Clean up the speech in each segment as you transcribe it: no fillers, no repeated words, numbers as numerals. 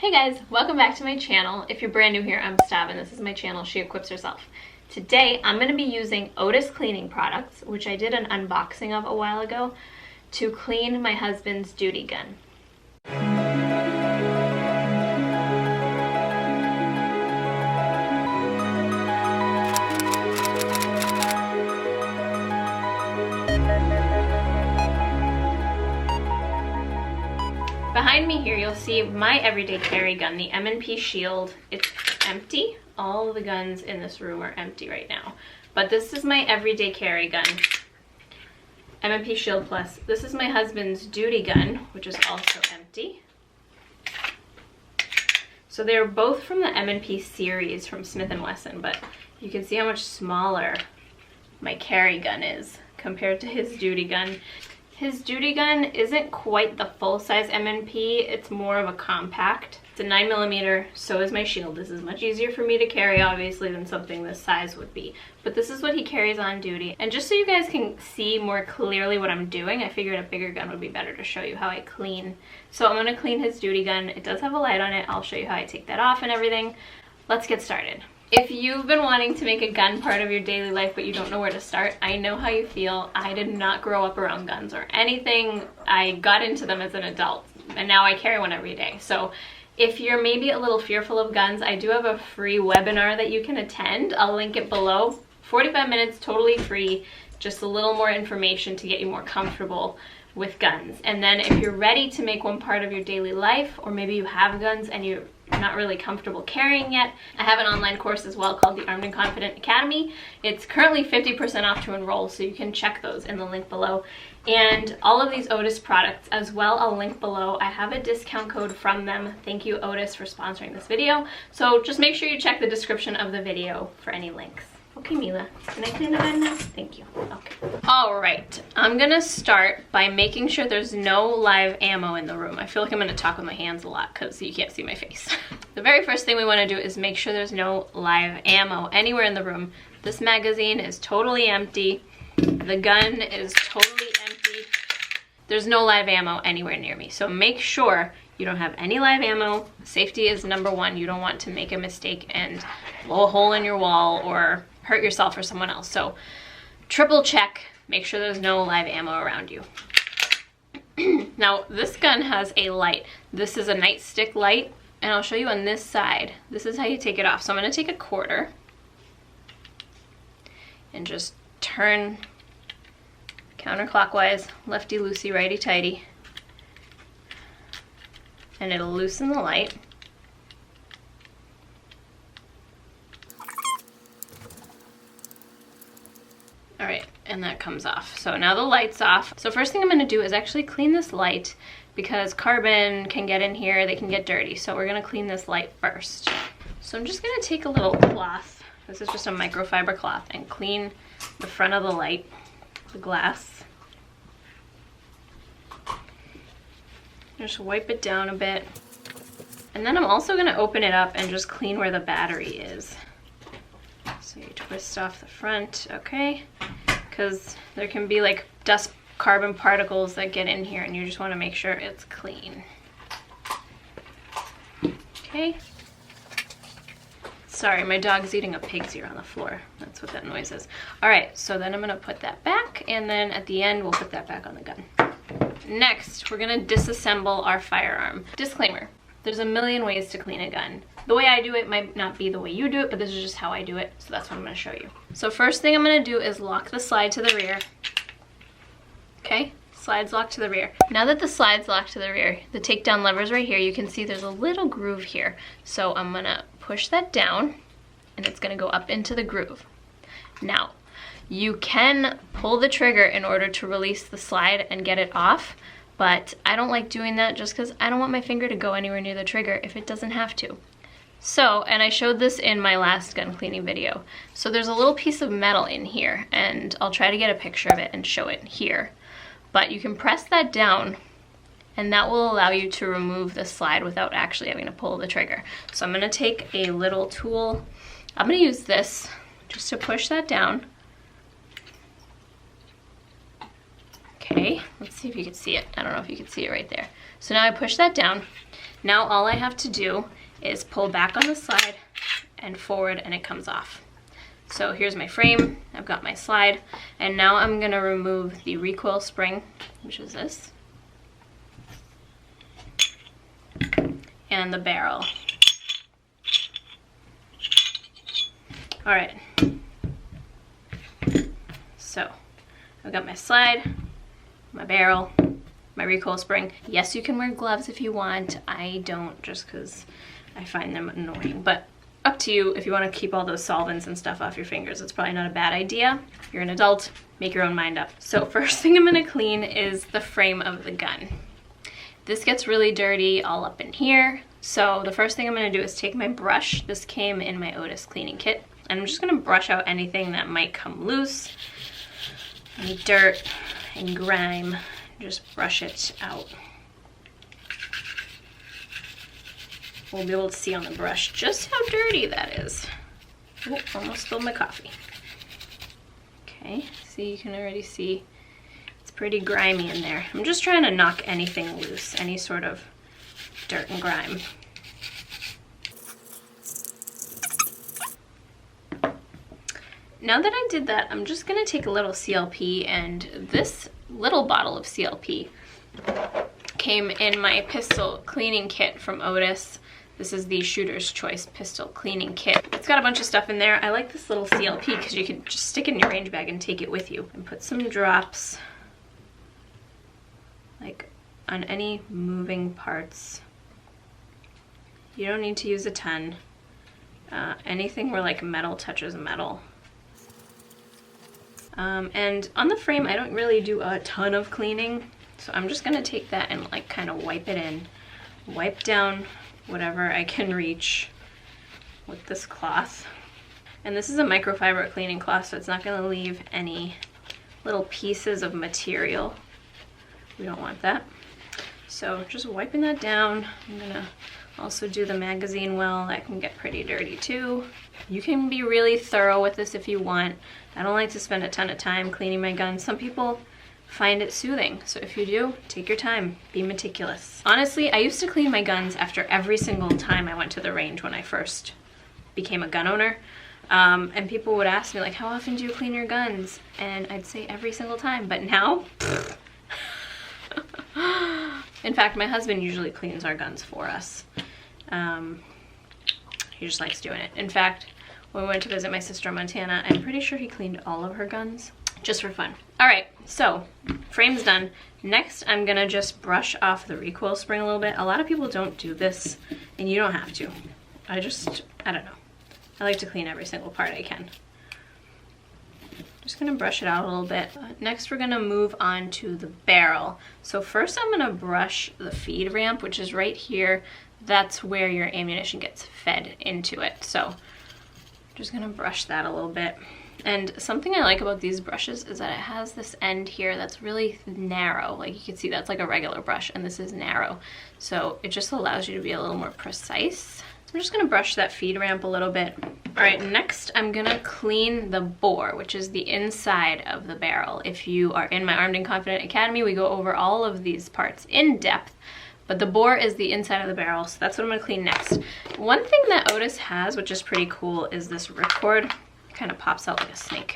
Hey guys, welcome back to my channel. If you're brand new here, I'm Stav and this is my channel, She Equips Herself. Today, I'm going to be using OTIS cleaning products, which I did an unboxing of a while ago, to clean my husband's duty gun. Behind me here, you'll see my everyday carry gun, the M&P Shield. It's empty. All of the guns in this room are empty right now. But this is my everyday carry gun, M&P Shield Plus. This is my husband's duty gun, which is also empty. So they're both from the M&P series from Smith & Wesson, but you can see how much smaller my carry gun is compared to his duty gun. His duty gun isn't quite the full-size M&P, it's more of a compact. It's a 9mm, so is my shield. This is much easier for me to carry, obviously, than something this size would be. But this is what he carries on duty. And just so you guys can see more clearly what I'm doing, I figured a bigger gun would be better to show you how I clean. So I'm gonna clean his duty gun. It does have a light on it. I'll show you how I take that off and everything. Let's get started. If you've been wanting to make a gun part of your daily life but you don't know where to start, I know how you feel. I did not grow up around guns or anything. I got into them as an adult and now I carry one every day. So if you're maybe a little fearful of guns, I do have a free webinar that you can attend. I'll link it below. 45 minutes, totally free, just a little more information to get you more comfortable with guns. And then if you're ready to make one part of your daily life, or maybe you have guns and you're not really comfortable carrying yet, I have an online course as well called the Armed and Confident Academy. It's currently 50% off to enroll, so you can check those in the link below. And all of these OTIS products as well, I'll link below. I have a discount code from them. Thank you, OTIS, for sponsoring this video. So just make sure you check the description of the video for any links. Okay, Mila, can I clean the gun now? Thank you. Okay. All right, I'm gonna start by making sure there's no live ammo in the room. I feel like I'm gonna talk with my hands a lot because you can't see my face. The very first thing we wanna do is make sure there's no live ammo anywhere in the room. This magazine is totally empty. The gun is totally empty. There's no live ammo anywhere near me. So make sure you don't have any live ammo. Safety is number one. You don't want to make a mistake and blow a hole in your wall or hurt yourself or someone else. So triple check, make sure there's no live ammo around you. Now this gun has a light. This is a nightstick light, and I'll show you on this side. This is how you take it off. So I'm gonna take a quarter and just turn counterclockwise, lefty-loosey, righty-tighty, and it'll loosen the light. All right, and that comes off. So now the light's off. So first thing I'm gonna do is actually clean this light because carbon can get in here, they can get dirty. So we're gonna clean this light first. So I'm just gonna take a little cloth, this is just a microfiber cloth, and clean the front of the light, the glass. Just wipe it down a bit. And then I'm also gonna open it up and just clean where the battery is. So you twist off the front, okay? Because there can be like dust carbon particles that get in here and you just want to make sure it's clean. Okay. Sorry, my dog's eating a pig's ear on the floor. That's what that noise is. All right, so then I'm gonna put that back, and then at the end, we'll put that back on the gun. Next, we're gonna disassemble our firearm. Disclaimer, there's a million ways to clean a gun. The way I do it might not be the way you do it, but this is just how I do it, so that's what I'm gonna show you. So first thing I'm gonna do is lock the slide to the rear. Okay, slide's locked to the rear. Now that the slide's locked to the rear, the takedown lever's right here. You can see there's a little groove here. So I'm gonna push that down, and it's gonna go up into the groove. Now, you can pull the trigger in order to release the slide and get it off, but I don't like doing that just because I don't want my finger to go anywhere near the trigger if it doesn't have to. So, and I showed this in my last gun cleaning video. So there's a little piece of metal in here, and I'll try to get a picture of it and show it here. But you can press that down, and that will allow you to remove the slide without actually having to pull the trigger. So I'm gonna take a little tool. I'm gonna use this just to push that down. Okay, let's see if you can see it. I don't know if you can see it right there. So now I push that down. Now all I have to do is pull back on the slide and forward and it comes off. So here's my frame, I've got my slide, and now I'm gonna remove the recoil spring, which is this, and the barrel. All right, so I've got my slide, my barrel, my recoil spring. Yes, you can wear gloves if you want. I don't, just because I find them annoying, but up to you. If you want to keep all those solvents and stuff off your fingers, it's probably not a bad idea. If you're an adult, make your own mind up. So first thing I'm gonna clean is the frame of the gun. This gets really dirty all up in here. So the first thing I'm gonna do is take my brush. This came in my OTIS cleaning kit. And I'm just gonna brush out anything that might come loose, any dirt and grime, just brush it out. We'll be able to see on the brush just how dirty that is. Oh, almost spilled my coffee. Okay, see, you can already see it's pretty grimy in there. I'm just trying to knock anything loose, any sort of dirt and grime. Now that I did that, I'm just gonna take a little CLP, and this little bottle of CLP came in my pistol cleaning kit from OTIS. This is the Shooter's Choice Pistol Cleaning Kit. It's got a bunch of stuff in there. I like this little CLP because you can just stick it in your range bag and take it with you. And put some drops, like, on any moving parts. You don't need to use a ton. Anything where, like, metal touches metal. And on the frame, I don't really do a ton of cleaning. So I'm just gonna take that and, like, kind of wipe it in. Wipe down whatever I can reach with this cloth. And this is a microfiber cleaning cloth, so it's not gonna leave any little pieces of material. We don't want that. So just wiping that down. I'm gonna also do the magazine well. That can get pretty dirty too. You can be really thorough with this if you want. I don't like to spend a ton of time cleaning my guns. Some people find it soothing. So if you do, take your time, be meticulous. Honestly, I used to clean my guns after every single time I went to the range when I first became a gun owner. And people would ask me, like, how often do you clean your guns? And I'd say every single time, but now, in fact, my husband usually cleans our guns for us. He just likes doing it. In fact, when we went to visit my sister in Montana, I'm pretty sure he cleaned all of her guns just for fun. All right, so frame's done. Next, I'm gonna just brush off the recoil spring a little bit. A lot of people don't do this, and you don't have to. I don't know. I like to clean every single part I can. Just gonna brush it out a little bit. Next, we're gonna move on to the barrel. So first I'm gonna brush the feed ramp, which is right here. That's where your ammunition gets fed into it. So just gonna brush that a little bit. And something I like about these brushes is that it has this end here that's really narrow. Like you can see, that's like a regular brush, and this is narrow. So it just allows you to be a little more precise. So I'm just gonna brush that feed ramp a little bit. All right, next I'm gonna clean the bore, which is the inside of the barrel. If you are in my Armed and Confident Academy, we go over all of these parts in depth, but the bore is the inside of the barrel, so that's what I'm gonna clean next. One thing that OTIS has, which is pretty cool, is this ripcord. Kind of pops out like a snake.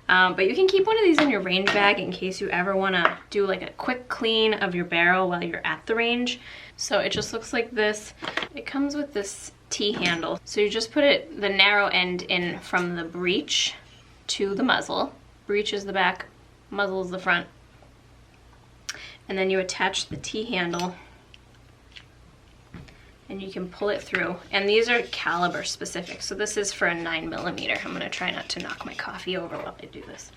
But you can keep one of these in your range bag in case you ever want to do like a quick clean of your barrel while you're at the range. So it just looks like this. It comes with this T-handle. So you just put the narrow end in from the breech to the muzzle. Breech is the back, muzzle is the front. And then you attach the T-handle and you can pull it through. And these are caliber specific. So this is for a 9mm. I'm gonna try not to knock my coffee over while I do this.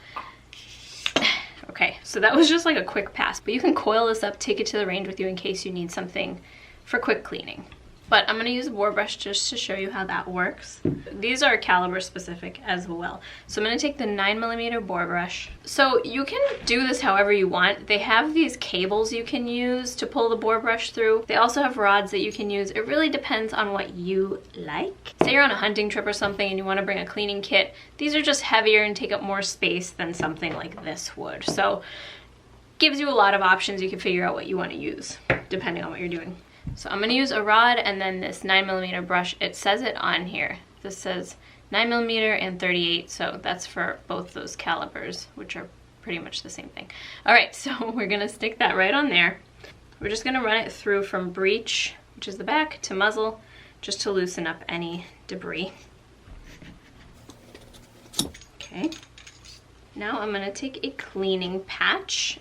Okay, so that was just like a quick pass, but you can coil this up, take it to the range with you in case you need something for quick cleaning. But I'm gonna use a bore brush just to show you how that works. These are caliber specific as well. So I'm gonna take the 9mm bore brush. So you can do this however you want. They have these cables you can use to pull the bore brush through. They also have rods that you can use. It really depends on what you like. Say you're on a hunting trip or something and you wanna bring a cleaning kit. These are just heavier and take up more space than something like this would. So gives you a lot of options. You can figure out what you wanna use depending on what you're doing. So I'm gonna use a rod and then this 9mm brush. It says it on here. This says 9mm and 38, so that's for both those calibers, which are pretty much the same thing. All right, so we're gonna stick that right on there. We're just gonna run it through from breech, which is the back, to muzzle, just to loosen up any debris. Okay. Now I'm gonna take a cleaning patch.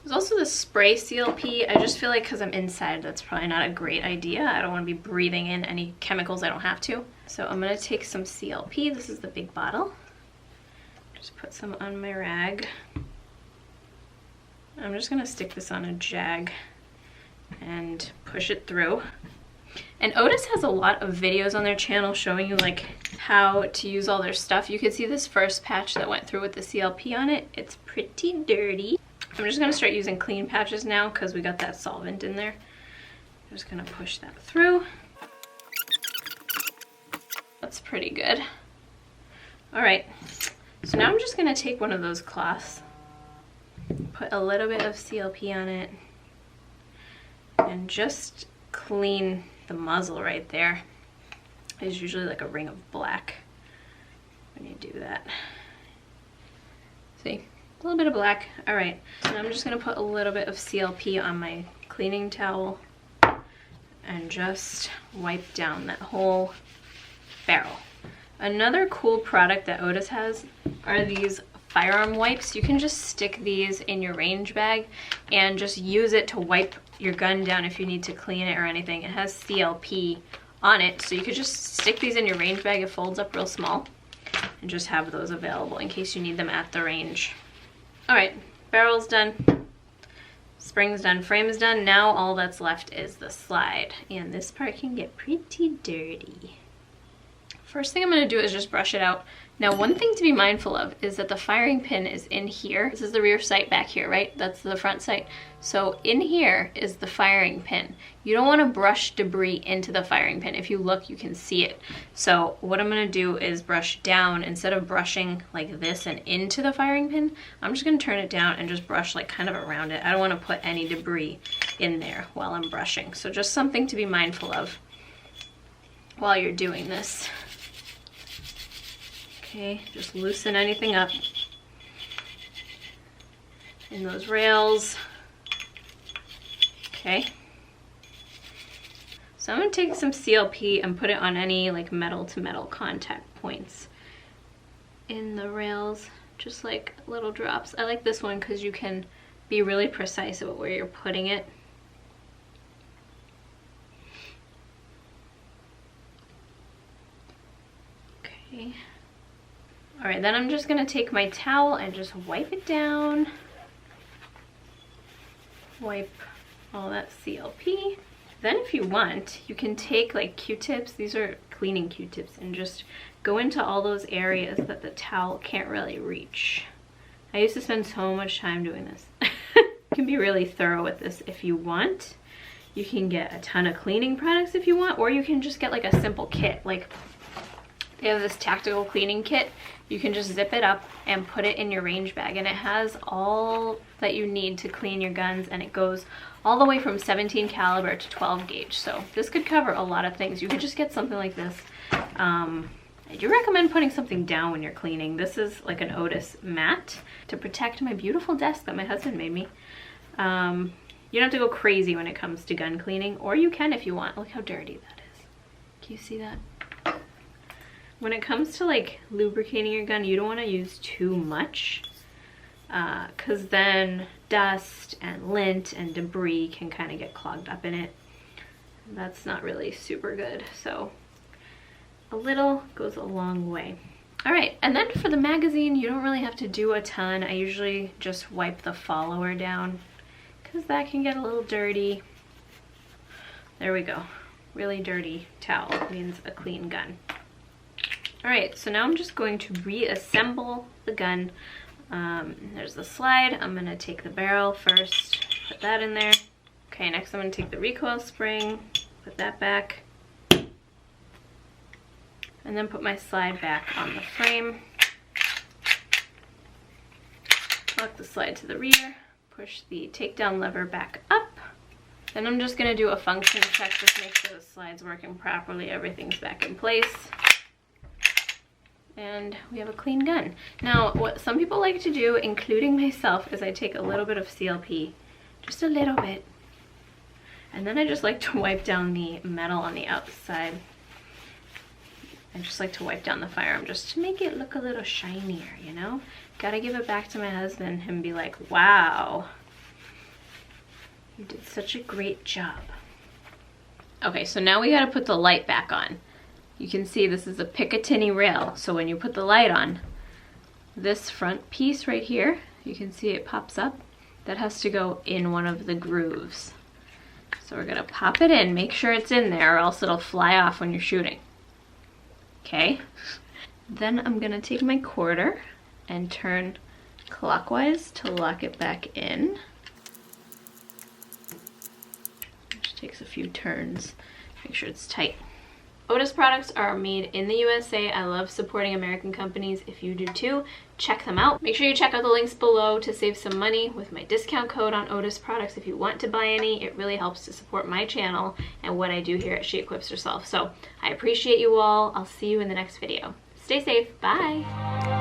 There's also the spray CLP. I just feel like because I'm inside, that's probably not a great idea. I don't want to be breathing in any chemicals I don't have to. So I'm gonna take some CLP. This is the big bottle. Just put some on my rag. I'm just gonna stick this on a jag and push it through. And OTIS has a lot of videos on their channel showing you like how to use all their stuff. You can see this first patch that went through with the CLP on it. It's pretty dirty. I'm just gonna start using clean patches now because we got that solvent in there. I'm just gonna push that through. That's pretty good. All right, so now I'm just gonna take one of those cloths, put a little bit of CLP on it, and just clean the muzzle right there. There's usually like a ring of black when you do that. See, a little bit of black. All right, so I'm just gonna put a little bit of CLP on my cleaning towel and just wipe down that whole barrel. Another cool product that OTIS has are these firearm wipes. You can just stick these in your range bag and just use it to wipe your gun down if you need to clean it or anything. It has CLP on it, so you could just stick these in your range bag. It folds up real small and just have those available in case you need them at the range. All right, barrel's done, spring's done, frame's done. Now all that's left is the slide, and this part can get pretty dirty. First thing I'm gonna do is just brush it out. Now, one thing to be mindful of is that the firing pin is in here. This is the rear sight back here, right? That's the front sight. So in here is the firing pin. You don't wanna brush debris into the firing pin. If you look, you can see it. So what I'm gonna do is brush down. Instead of brushing like this and into the firing pin, I'm just gonna turn it down and just brush like kind of around it. I don't wanna put any debris in there while I'm brushing. So just something to be mindful of while you're doing this. Okay, just loosen anything up in those rails. Okay. So I'm gonna take some CLP and put it on any like metal to metal contact points in the rails, just like little drops. I like this one because you can be really precise about where you're putting it. Okay. All right, then I'm just gonna take my towel and just wipe it down. Wipe all that CLP. Then if you want, you can take like Q-tips, these are cleaning Q-tips, and just go into all those areas that the towel can't really reach. I used to spend so much time doing this. You can be really thorough with this if you want. You can get a ton of cleaning products if you want, or you can just get like a simple kit. Like they have this tactical cleaning kit. You can just zip it up and put it in your range bag, and it has all that you need to clean your guns, and it goes all the way from 17 caliber to 12 gauge. So this could cover a lot of things. You could just get something like this. I do recommend putting something down when you're cleaning. This is like an OTIS mat to protect my beautiful desk that my husband made me. You don't have to go crazy when it comes to gun cleaning, or you can if you want. Look how dirty that is. Can you see that? When it comes to like lubricating your gun, you don't want to use too much because then dust and lint and debris can kind of get clogged up in it. That's not really super good. So a little goes a long way. All right, and then for the magazine, you don't really have to do a ton. I usually just wipe the follower down because that can get a little dirty. There we go. Really dirty towel means a clean gun. All right, so now I'm just going to reassemble the gun. There's the slide. I'm gonna take the barrel first, put that in there. Okay, next I'm gonna take the recoil spring, put that back, and then put my slide back on the frame. Lock the slide to the rear, push the takedown lever back up, Then I'm just gonna do a function check, just make sure the slide's working properly, everything's back in place. And we have a clean gun. Now, what some people like to do, including myself, is I take a little bit of CLP, just a little bit, and then I just like to wipe down the metal on the outside. I just like to wipe down the firearm just to make it look a little shinier, you know? Gotta give it back to my husband and be like, wow, you did such a great job. Okay, so now we gotta put the light back on. You can see this is a Picatinny rail, so when you put the light on, this front piece right here, you can see it pops up. That has to go in one of the grooves. So we're gonna pop it in, make sure it's in there or else it'll fly off when you're shooting. Okay? Then I'm gonna take my quarter and turn clockwise to lock it back in. Just takes a few turns, make sure it's tight. OTIS products are made in the USA. I love supporting American companies. If you do too, check them out. Make sure you check out the links below to save some money with my discount code on OTIS products if you want to buy any. It really helps to support my channel and what I do here at She Equips Herself. So I appreciate you all. I'll see you in the next video. Stay safe. Bye.